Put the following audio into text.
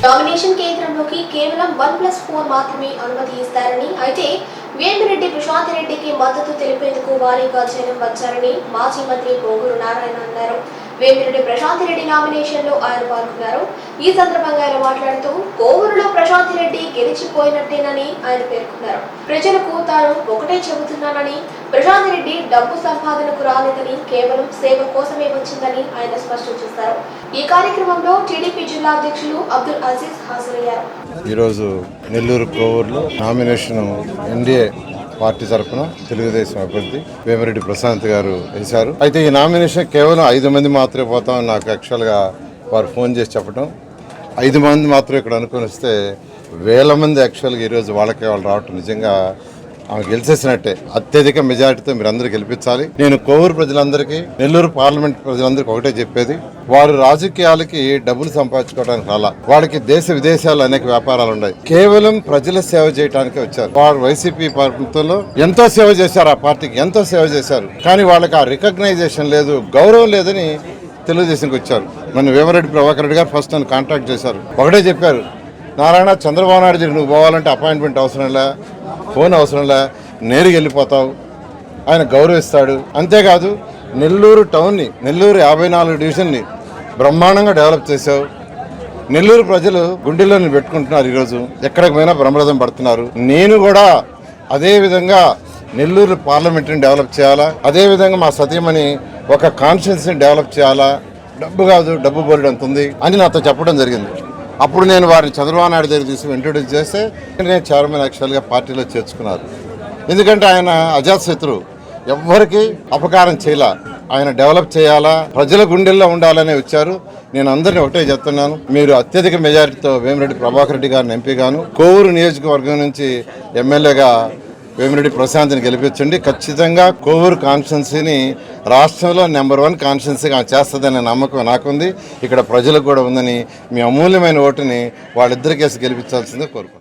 Nomination కేంద్రంలోకి కేవలం 1+4 మాత్రమే అనుమతి ఇస్తారని, అయితే వేమిరెడ్డి ప్రశాంత్ రెడ్డికి మద్దతు తెలిపేందుకు భారీగా జనం వచ్చారని మాజీ మంత్రి పోగూరు నారాయణ అన్నారు. వేమిరెడ్డి ప్రశాంత్ రెడ్డి నామినేషన్ లో ఆయన పాల్గొన్నారు. ఈ సందర్భంగా ఆయన మాట్లాడుతూ కోవూరులో ప్రశాంత్ రెడ్డి గెలిచిపోయినట్టేనని ఆయన పేర్కొన్నారు. ప్రజలకు తాను ఒకటే చెబుతున్నానని, ప్రశాంత్ రెడ్డి డబ్బు సంపాదనకు రాలేదని, కేవలం సేవ కోసమే వచ్చిందని ఆయన స్పష్టం చేశారు. ఈ కార్యక్రమంలో టీడీపీ జిల్లా అధ్యక్షులు అబ్దుల్ అజీజ్ హాజరయ్యారు. ఈరోజు నెల్లూరు కోవూరులో నామినేషన్ ఎన్డీఏ పార్టీ తరఫున తెలుగుదేశం అభ్యర్థి వేమిరెడ్డి ప్రశాంత్ గారు వేశారు. అయితే ఈ నామినేషన్ కేవలం 5 మంది మాత్రమే పోతామని నాకు యాక్చువల్గా వారు ఫోన్ చేసి చెప్పడం, 5 మంది మాత్రం ఇక్కడ అనుకుని వస్తే వేల మంది యాక్చువల్గా ఈరోజు వాళ్ళకే వాళ్ళు రావటం నిజంగా ఆమె గెలిచేసినట్టే. అత్యధిక మెజారిటీతో మీరు అందరూ గెలిపించాలి. నేను కోవూరు ప్రజలందరికీ, నెల్లూరు పార్లమెంట్ ప్రజలందరికీ ఒకటే చెప్పేది, వారు రాజకీయాలకి డబ్బులు సంపాదించుకోవడానికి రాలా. వాళ్ళకి దేశ విదేశాల్లో అనేక వ్యాపారాలు ఉన్నాయి. కేవలం ప్రజల సేవ చేయడానికే వచ్చారు. వారు వైసీపీ ప్రభుత్వంలో ఎంతో సేవ చేశారు, ఆ పార్టీకి ఎంతో సేవ చేశారు. కానీ వాళ్ళకి ఆ రికగ్నైజేషన్ లేదు, గౌరవం లేదని తెలుగుదేశంకి వచ్చారు. మన వేమిరెడ్డి ప్రభాకర్ రెడ్డి గారు ఫస్ట్ నన్ను కాంటాక్ట్ చేశారు. ఒకటే చెప్పారు, నారాయణ చంద్రబాబు నాయుడు దగ్గర నువ్వు పోవాలంటే అపాయింట్మెంట్ అవసరం లే, ఫోన్ అవసరం లే, నేరుగా వెళ్ళిపోతావు, ఆయన గౌరవిస్తాడు. అంతేకాదు నెల్లూరు టౌన్ని, నెల్లూరు 54 డివిజన్ని బ్రహ్మాండంగా డెవలప్ చేసావు. నెల్లూరు ప్రజలు గుండెల్లో పెట్టుకుంటున్నారు. ఈరోజు ఎక్కడికి పోయినా బ్రహ్మరథం పడుతున్నారు. నేను కూడా అదేవిధంగా నెల్లూరు పార్లమెంట్ని డెవలప్ చేయాలా, అదేవిధంగా మా సతీమణి ఒక కాన్స్టిట్యున్సీని డెవలప్ చేయాలా, డబ్బు కాదు డబ్బు బోలెడు అంత ఉంది అని నాతో చెప్పడం జరిగింది. అప్పుడు నేను వారిని చంద్రబాబు నాయుడు దగ్గర తీసుకుని ఇంట్రొడ్యూస్ చేస్తే నేను చైర్మన్ యాక్చువల్గా పార్టీలో చేర్చుకున్నారు. ఎందుకంటే ఆయన అజాతశత్రువు, ఎవ్వరికి అపకారం చేయాల, ఆయన డెవలప్ చేయాలా, ప్రజల గుండెల్లో ఉండాలనే వచ్చారు. నేను అందరినీ ఒకటే చెప్తున్నాను, మీరు అత్యధిక మెజారిటీతో వేమిరెడ్డి ప్రభాకర్ రెడ్డి గారిని ఎంపీగాను, కోవూరు నియోజకవర్గం నుంచి ఎమ్మెల్యేగా వేమిరెడ్డి ప్రశాంత్ని గెలిపించండి. ఖచ్చితంగా కోవూరు కాన్స్టిట్యున్సీని రాష్ట్రంలో నెంబర్ 1 కాన్స్టిట్యున్సీగా చేస్తుందనే నమ్మకం నాకుంది, ఇక్కడ ప్రజలకు కూడా ఉందని, మీ అమూల్యమైన ఓటుని వాళ్ళిద్దరికేసి గెలిపించాల్సిందే కోరుకుంటున్నాను.